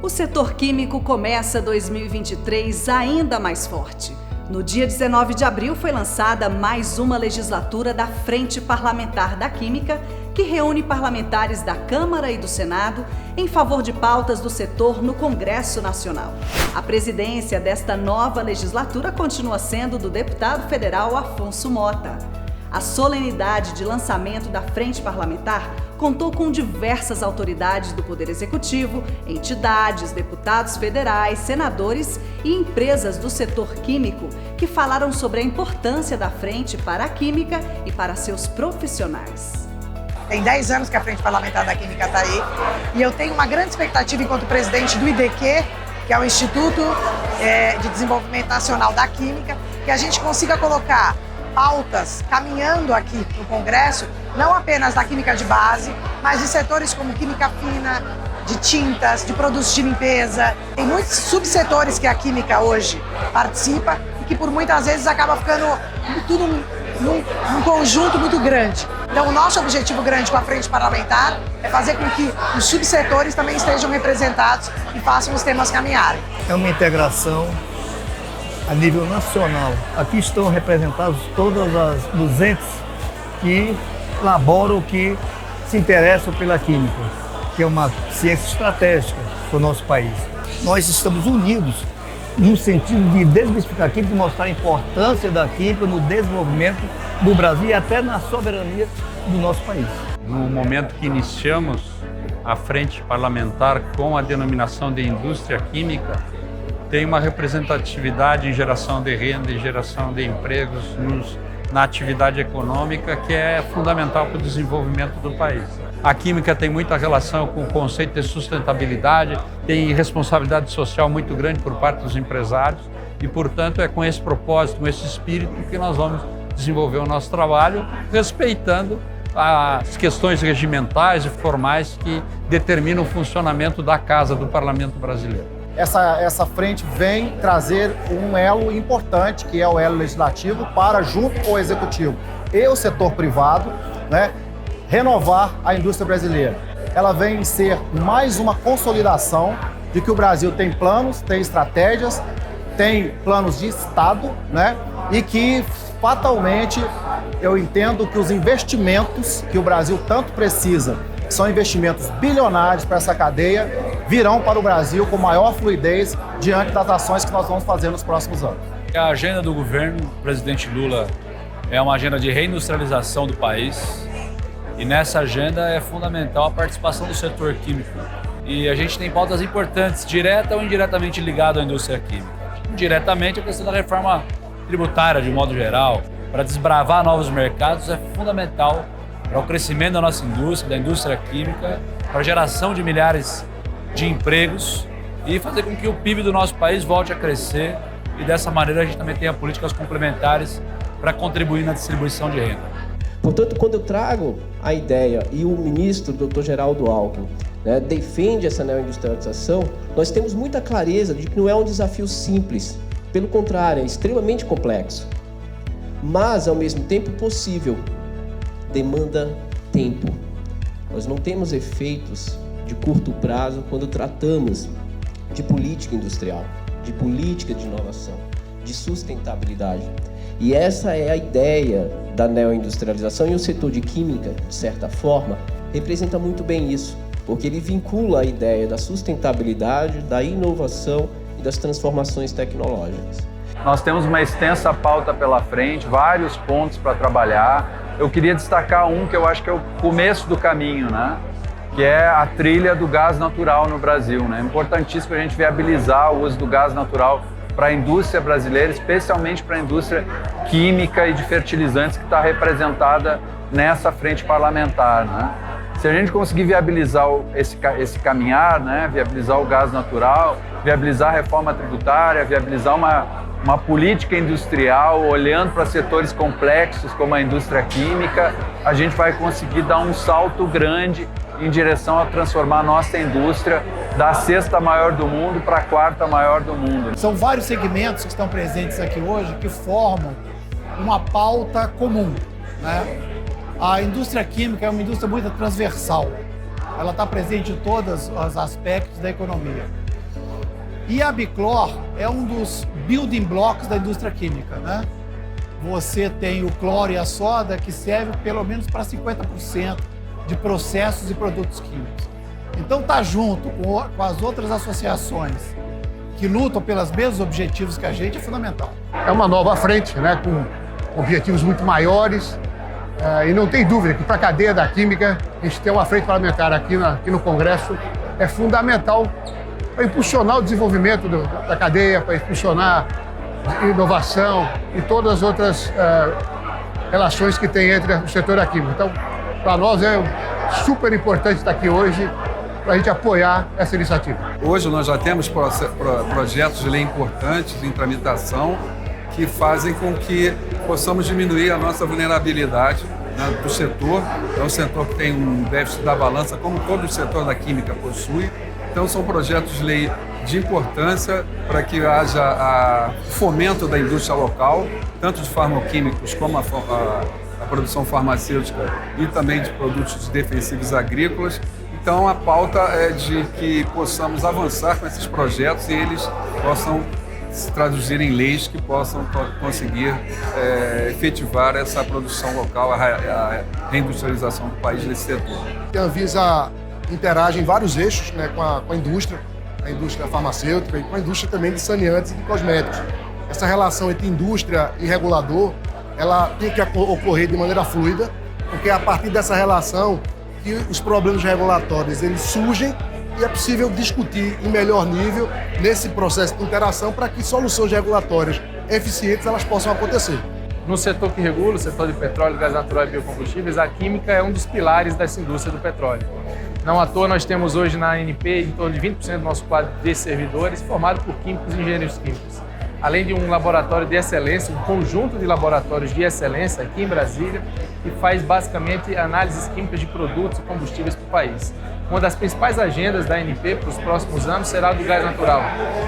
O setor químico começa 2023 ainda mais forte. No dia 19 de abril foi lançada mais uma legislatura da Frente Parlamentar da Química, que reúne parlamentares da Câmara e do Senado em favor de pautas do setor no Congresso Nacional. A presidência desta nova legislatura continua sendo do deputado federal Afonso Mota. A solenidade de lançamento da Frente Parlamentar contou com diversas autoridades do Poder Executivo, entidades, deputados federais, senadores e empresas do setor químico que falaram sobre a importância da frente para a química e para seus profissionais. Tem 10 anos que a Frente Parlamentar da Química está aí e eu tenho uma grande expectativa enquanto presidente do IDQ, que é o Instituto de Desenvolvimento Nacional da Química, que a gente consiga colocar pautas caminhando aqui no Congresso, não apenas da química de base, mas de setores como química fina, de tintas, de produtos de limpeza. Tem muitos subsetores que a química hoje participa e que por muitas vezes acaba ficando tudo num conjunto muito grande. Então o nosso objetivo grande com a Frente Parlamentar é fazer com que os subsetores também estejam representados e façam os temas caminharem. É uma integração a nível nacional. Aqui estão representados todas as 200 que laboram, que se interessam pela química, que é uma ciência estratégica para o nosso país. Nós estamos unidos no sentido de desmistificar a química e mostrar a importância da química no desenvolvimento do Brasil e até na soberania do nosso país. No momento que iniciamos a Frente Parlamentar com a denominação de indústria química, tem uma representatividade em geração de renda e geração de empregos na atividade econômica que é fundamental para o desenvolvimento do país. A química tem muita relação com o conceito de sustentabilidade, tem responsabilidade social muito grande por parte dos empresários e, portanto, é com esse propósito, com esse espírito que nós vamos desenvolver o nosso trabalho, respeitando as questões regimentais e formais que determinam o funcionamento da Casa do Parlamento Brasileiro. Essa frente vem trazer um elo importante, que é o elo legislativo, para, junto com o executivo e o setor privado, renovar a indústria brasileira. Ela vem ser mais uma consolidação de que o Brasil tem planos, tem estratégias, tem planos de Estado, e que fatalmente eu entendo que os investimentos que o Brasil tanto precisa, são investimentos bilionários para essa cadeia, virão para o Brasil com maior fluidez diante das ações que nós vamos fazer nos próximos anos. A agenda do governo do presidente Lula é uma agenda de reindustrialização do país e nessa agenda é fundamental a participação do setor químico. E a gente tem pautas importantes, direta ou indiretamente ligado à indústria química. Diretamente a questão da reforma tributária de modo geral, para desbravar novos mercados é fundamental para o crescimento da nossa indústria, da indústria química, para a geração de milhares de empregos e fazer com que o PIB do nosso país volte a crescer e dessa maneira a gente também tenha políticas complementares para contribuir na distribuição de renda. Portanto, quando eu trago a ideia e o ministro, Dr. Geraldo Alckmin, defende essa neoindustrialização, nós temos muita clareza de que não é um desafio simples, pelo contrário, é extremamente complexo, mas ao mesmo tempo possível, demanda tempo. Nós não temos efeitos de curto prazo quando tratamos de política industrial, de política de inovação, de sustentabilidade. E essa é a ideia da neoindustrialização e o setor de química, de certa forma, representa muito bem isso, porque ele vincula a ideia da sustentabilidade, da inovação e das transformações tecnológicas. Nós temos uma extensa pauta pela frente, vários pontos para trabalhar. Eu queria destacar um que eu acho que é o começo do caminho, que é a trilha do gás natural no Brasil. É importantíssimo a gente viabilizar o uso do gás natural para a indústria brasileira, especialmente para a indústria química e de fertilizantes que está representada nessa frente parlamentar. Se a gente conseguir viabilizar esse caminhar, viabilizar o gás natural, viabilizar a reforma tributária, viabilizar uma política industrial olhando para setores complexos como a indústria química, a gente vai conseguir dar um salto grande em direção a transformar a nossa indústria da sexta maior do mundo para a quarta maior do mundo. São vários segmentos que estão presentes aqui hoje que formam uma pauta comum. A indústria química é uma indústria muito transversal. Ela está presente em todos os aspectos da economia. E a Biclor é um dos building blocks da indústria química, né? Você tem o cloro e a soda que serve pelo menos para 50% de processos e produtos químicos. Então, estar junto com as outras associações que lutam pelos mesmos objetivos que a gente é fundamental. É uma nova frente, né, com objetivos muito maiores, e não tem dúvida que para a cadeia da química, a gente ter uma frente parlamentar aqui no Congresso é fundamental para impulsionar o desenvolvimento da cadeia, para impulsionar a inovação e todas as outras relações que tem entre o setor da química. Então, para nós é super importante estar aqui hoje para a gente apoiar essa iniciativa. Hoje nós já temos projetos de lei importantes em tramitação que fazem com que possamos diminuir a nossa vulnerabilidade, né, do setor. É um setor que tem um déficit da balança, como todo o setor da química possui. Então são projetos de lei de importância para que haja fomento da indústria local, tanto de farmacoquímicos como a produção farmacêutica e também de produtos defensivos agrícolas. Então a pauta é de que possamos avançar com esses projetos e eles possam se traduzir em leis que possam conseguir efetivar essa produção local, a reindustrialização do país nesse setor. A Anvisa interage em vários eixos, né, com a indústria farmacêutica e com a indústria também de saneantes e de cosméticos. Essa relação entre indústria e regulador, ela tem que ocorrer de maneira fluida, porque é a partir dessa relação que os problemas regulatórios eles surgem e é possível discutir em melhor nível nesse processo de interação para que soluções regulatórias eficientes elas possam acontecer. No setor que regula, o setor de petróleo, gás natural e biocombustíveis, a química é um dos pilares dessa indústria do petróleo. Não à toa, nós temos hoje na ANP em torno de 20% do nosso quadro de servidores formado por químicos e engenheiros químicos. Além de um laboratório de excelência, um conjunto de laboratórios de excelência aqui em Brasília, que faz basicamente análises químicas de produtos e combustíveis para o país. Uma das principais agendas da ANP para os próximos anos será a do gás natural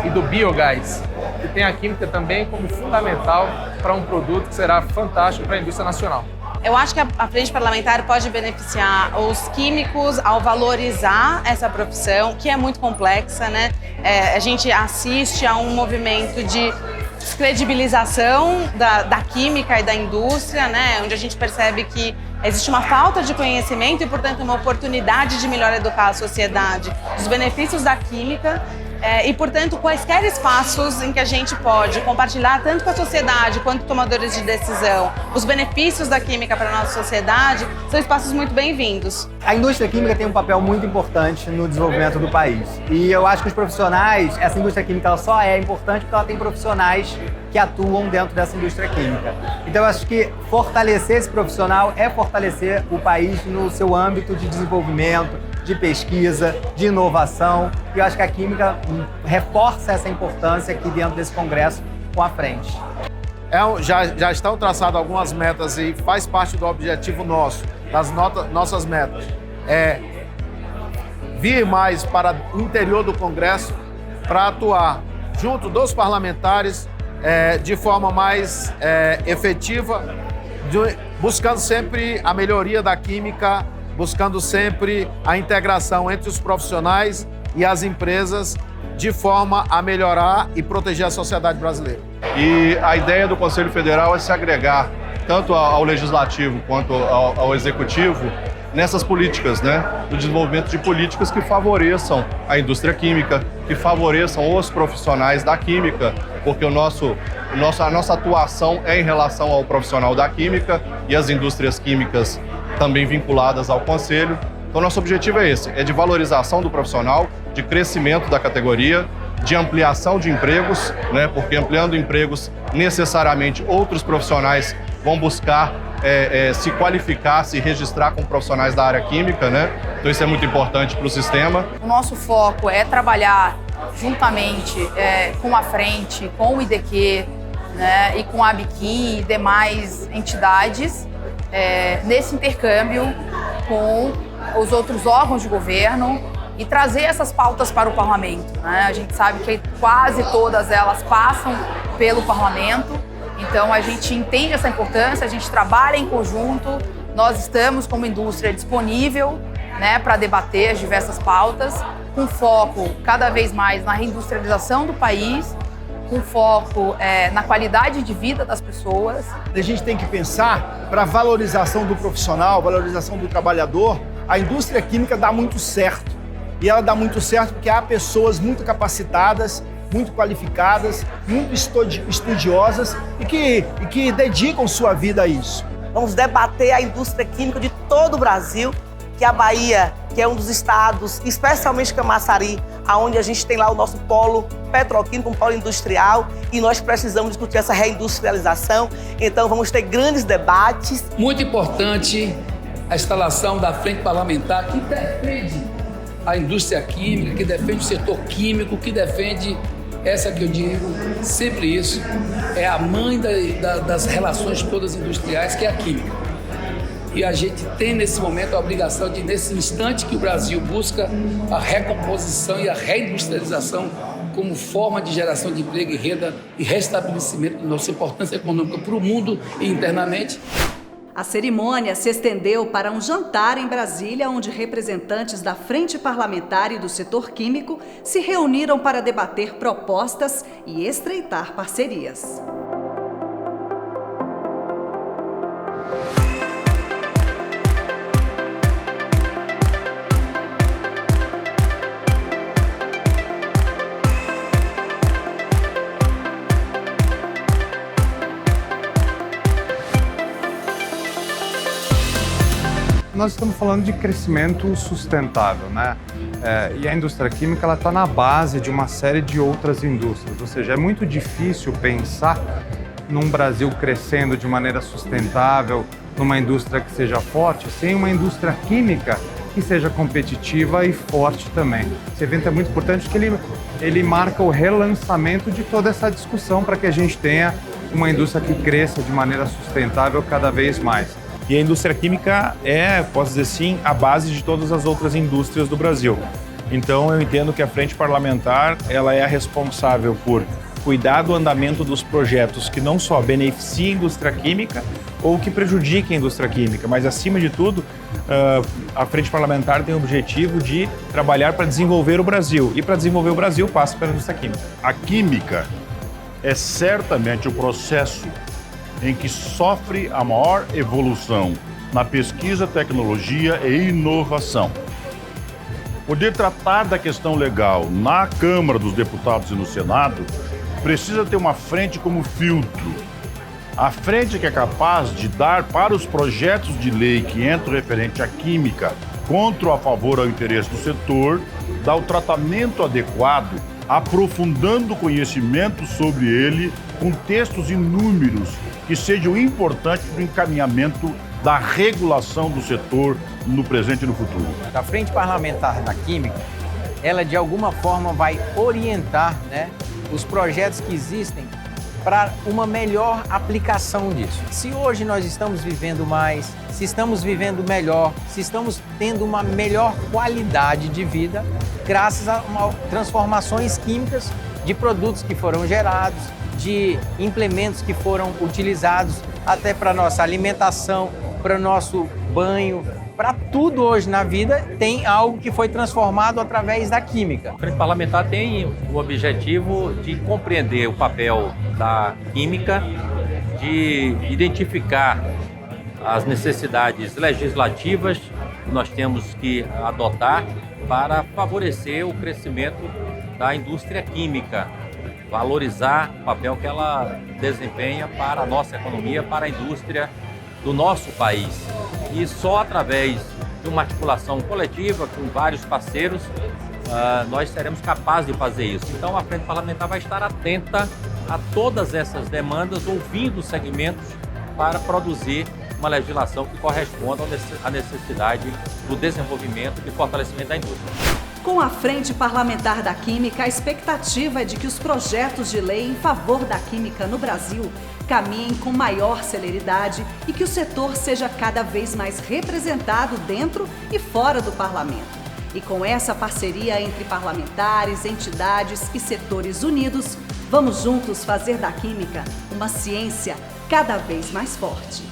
e do biogás, que tem a química também como fundamental para um produto que será fantástico para a indústria nacional. Eu acho que a frente parlamentar pode beneficiar os químicos ao valorizar essa profissão, que é muito complexa, né? A gente assiste a um movimento de descredibilização da química e da indústria, né? Onde a gente percebe que existe uma falta de conhecimento e, portanto, uma oportunidade de melhor educar a sociedade dos benefícios da química. E, portanto, quaisquer espaços em que a gente pode compartilhar tanto com a sociedade quanto tomadores de decisão os benefícios da química para a nossa sociedade são espaços muito bem-vindos. A indústria química tem um papel muito importante no desenvolvimento do país. E eu acho que os profissionais, essa indústria química ela só é importante porque ela tem profissionais que atuam dentro dessa indústria química. Então eu acho que fortalecer esse profissional é fortalecer o país no seu âmbito de desenvolvimento, de pesquisa, de inovação. E eu acho que a química reforça essa importância aqui dentro desse congresso com a frente. Já estão traçadas algumas metas e faz parte do objetivo nosso, das nossas metas. É vir mais para o interior do Congresso para atuar junto dos parlamentares de forma mais efetiva, buscando sempre a melhoria da química, buscando sempre a integração entre os profissionais e as empresas de forma a melhorar e proteger a sociedade brasileira. E a ideia do Conselho Federal é se agregar tanto ao Legislativo quanto ao Executivo nessas políticas, né? Do desenvolvimento de políticas que favoreçam a indústria química, que favoreçam os profissionais da química, porque a nossa atuação é em relação ao profissional da química e as indústrias químicas também vinculadas ao Conselho. Então, nosso objetivo é esse, é de valorização do profissional, de crescimento da categoria, de ampliação de empregos, né? Porque ampliando empregos, necessariamente outros profissionais vão buscar se qualificar, se registrar como profissionais da área química, né? Então isso é muito importante para o sistema. O nosso foco é trabalhar juntamente com a frente, com o IDQ, né? E com a ABIQUIM e demais entidades nesse intercâmbio com os outros órgãos de governo e trazer essas pautas para o parlamento, né? A gente sabe que quase todas elas passam pelo parlamento, então a gente entende essa importância, a gente trabalha em conjunto, nós estamos como indústria disponível né, para debater as diversas pautas, com foco cada vez mais na reindustrialização do país, com foco na qualidade de vida das pessoas. A gente tem que pensar para a valorização do profissional, valorização do trabalhador. A indústria química dá muito certo. E ela dá muito certo porque há pessoas muito capacitadas, muito qualificadas, muito estudiosas e que dedicam sua vida a isso. Vamos debater a indústria química de todo o Brasil, que a Bahia, que é um dos estados, especialmente Camaçari, onde a gente tem lá o nosso polo petroquímico, um polo industrial, e nós precisamos discutir essa reindustrialização. Então vamos ter grandes debates. Muito importante a instalação da frente parlamentar que defende a indústria química, que defende o setor químico, que defende essa que eu digo sempre isso, é a mãe das relações todas industriais, que é a química. E a gente tem nesse momento a obrigação de, nesse instante que o Brasil busca a recomposição e a reindustrialização como forma de geração de emprego e renda e restabelecimento da nossa importância econômica para o mundo e internamente. A cerimônia se estendeu para um jantar em Brasília, onde representantes da Frente Parlamentar e do setor químico se reuniram para debater propostas e estreitar parcerias. Nós estamos falando de crescimento sustentável, né? E a indústria química ela está na base de uma série de outras indústrias, ou seja, é muito difícil pensar num Brasil crescendo de maneira sustentável, numa indústria que seja forte, sem uma indústria química que seja competitiva e forte também. Esse evento é muito importante porque ele marca o relançamento de toda essa discussão para que a gente tenha uma indústria que cresça de maneira sustentável cada vez mais. E a indústria química é, posso dizer assim, a base de todas as outras indústrias do Brasil. Então eu entendo que a Frente Parlamentar ela é a responsável por cuidar do andamento dos projetos que não só beneficiem a indústria química ou que prejudiquem a indústria química, mas acima de tudo, a Frente Parlamentar tem o objetivo de trabalhar para desenvolver o Brasil. E para desenvolver o Brasil passa pela indústria química. A química é certamente o processo em que sofre a maior evolução na pesquisa, tecnologia e inovação. Poder tratar da questão legal na Câmara dos Deputados e no Senado precisa ter uma frente como filtro. A frente que é capaz de dar para os projetos de lei que entram referente à química contra ou a favor ao interesse do setor, dar o tratamento adequado, aprofundando o conhecimento sobre ele com textos e números que sejam importantes para o encaminhamento da regulação do setor no presente e no futuro. A Frente Parlamentar da Química, ela de alguma forma vai orientar, né, os projetos que existem para uma melhor aplicação disso. Se hoje nós estamos vivendo mais, se estamos vivendo melhor, se estamos tendo uma melhor qualidade de vida, graças a transformações químicas de produtos que foram gerados, de implementos que foram utilizados até para nossa alimentação, para o nosso banho, para tudo hoje na vida tem algo que foi transformado através da química. A Frente Parlamentar tem o objetivo de compreender o papel da química, de identificar as necessidades legislativas que nós temos que adotar para favorecer o crescimento da indústria química, valorizar o papel que ela desempenha para a nossa economia, para a indústria do nosso país. E só através de uma articulação coletiva com vários parceiros, nós seremos capazes de fazer isso. Então a Frente Parlamentar vai estar atenta a todas essas demandas, ouvindo os segmentos para produzir uma legislação que corresponda à necessidade do desenvolvimento e fortalecimento da indústria. Com a Frente Parlamentar da Química, a expectativa é de que os projetos de lei em favor da química no Brasil caminhem com maior celeridade e que o setor seja cada vez mais representado dentro e fora do parlamento. E com essa parceria entre parlamentares, entidades e setores unidos, vamos juntos fazer da química uma ciência cada vez mais forte.